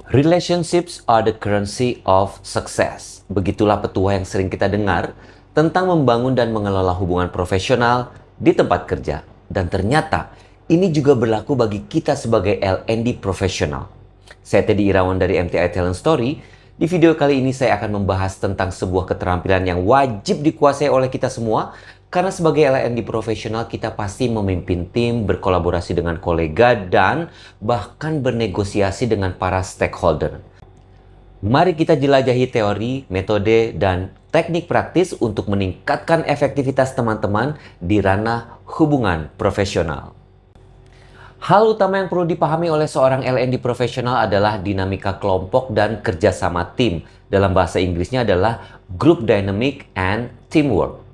Relationships are the currency of success. Begitulah petua yang sering kita dengar tentang membangun dan mengelola hubungan profesional di tempat kerja. Dan ternyata ini juga berlaku bagi kita sebagai L&D profesional. Saya Teddy Irawan dari MTI Talent Story. Di video kali ini saya akan membahas tentang sebuah keterampilan yang wajib dikuasai oleh kita semua. Karena sebagai L&D profesional kita pasti memimpin tim, berkolaborasi dengan kolega, dan bahkan bernegosiasi dengan para stakeholder. Mari kita jelajahi teori, metode, dan teknik praktis untuk meningkatkan efektivitas teman-teman di ranah hubungan profesional. Hal utama yang perlu dipahami oleh seorang L&D profesional adalah dinamika kelompok dan kerjasama tim. Dalam bahasa Inggrisnya adalah group dynamic and teamwork.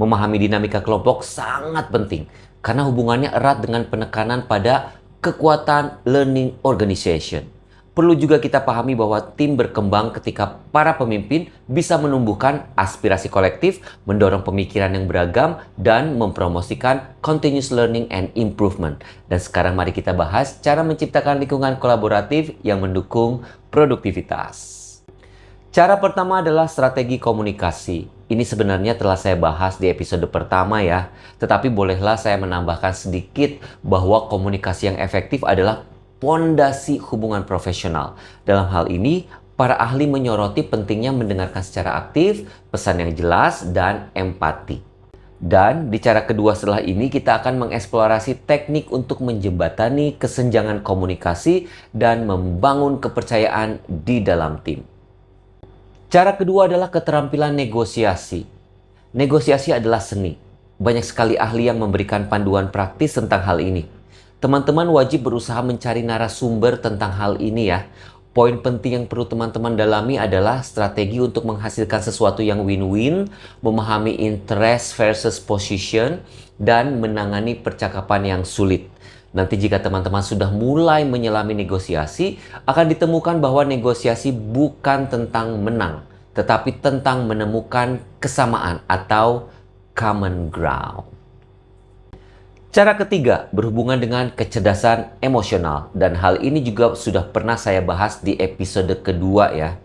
Memahami dinamika kelompok sangat penting karena hubungannya erat dengan penekanan pada kekuatan learning organization. Perlu juga kita pahami bahwa tim berkembang ketika para pemimpin bisa menumbuhkan aspirasi kolektif, mendorong pemikiran yang beragam, dan mempromosikan continuous learning and improvement. Dan sekarang mari kita bahas cara menciptakan lingkungan kolaboratif yang mendukung produktivitas. Cara pertama adalah strategi komunikasi. Ini sebenarnya telah saya bahas di episode pertama ya, tetapi bolehlah saya menambahkan sedikit bahwa komunikasi yang efektif adalah pondasi hubungan profesional. Dalam hal ini, para ahli menyoroti pentingnya mendengarkan secara aktif, pesan yang jelas, dan empati. Dan di cara kedua setelah ini kita akan mengeksplorasi teknik untuk menjembatani kesenjangan komunikasi dan membangun kepercayaan di dalam tim. Cara kedua adalah keterampilan negosiasi. Negosiasi adalah seni. Banyak sekali ahli yang memberikan panduan praktis tentang hal ini. Teman-teman wajib berusaha mencari narasumber tentang hal ini ya. Poin penting yang perlu teman-teman dalami adalah strategi untuk menghasilkan sesuatu yang win-win, memahami interest versus position, dan menangani percakapan yang sulit. Nanti jika teman-teman sudah mulai menyelami negosiasi, akan ditemukan bahwa negosiasi bukan tentang menang, tetapi tentang menemukan kesamaan atau common ground. Cara ketiga berhubungan dengan kecerdasan emosional, dan hal ini juga sudah pernah saya bahas di episode kedua ya.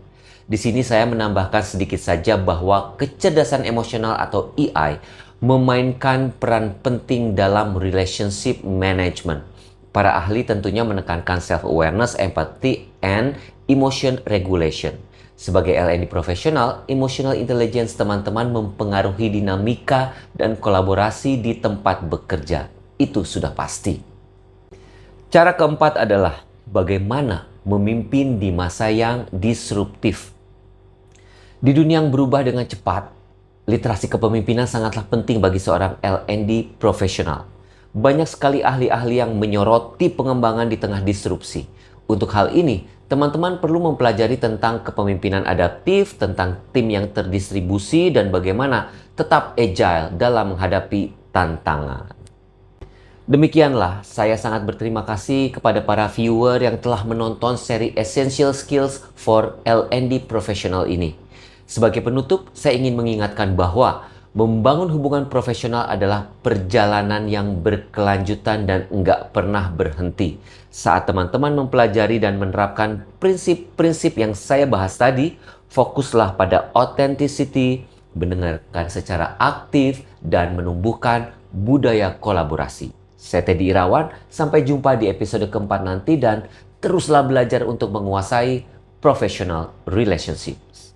Di sini saya menambahkan sedikit saja bahwa kecerdasan emosional atau EI memainkan peran penting dalam relationship management. Para ahli tentunya menekankan self-awareness, empathy, and emotion regulation. Sebagai L&D profesional, emotional intelligence teman-teman mempengaruhi dinamika dan kolaborasi di tempat bekerja. Itu sudah pasti. Cara keempat adalah bagaimana memimpin di masa yang disruptif. Di dunia yang berubah dengan cepat, literasi kepemimpinan sangatlah penting bagi seorang L&D profesional. Banyak sekali ahli-ahli yang menyoroti pengembangan di tengah disrupsi. Untuk hal ini, teman-teman perlu mempelajari tentang kepemimpinan adaptif, tentang tim yang terdistribusi, dan bagaimana tetap agile dalam menghadapi tantangan. Demikianlah, saya sangat berterima kasih kepada para viewer yang telah menonton seri Essential Skills for L&D Professional ini. Sebagai penutup, saya ingin mengingatkan bahwa membangun hubungan profesional adalah perjalanan yang berkelanjutan dan enggak pernah berhenti. Saat teman-teman mempelajari dan menerapkan prinsip-prinsip yang saya bahas tadi, fokuslah pada authenticity, mendengarkan secara aktif, dan menumbuhkan budaya kolaborasi. Saya Teddy Irawan, sampai jumpa di episode keempat nanti dan teruslah belajar untuk menguasai professional relationships.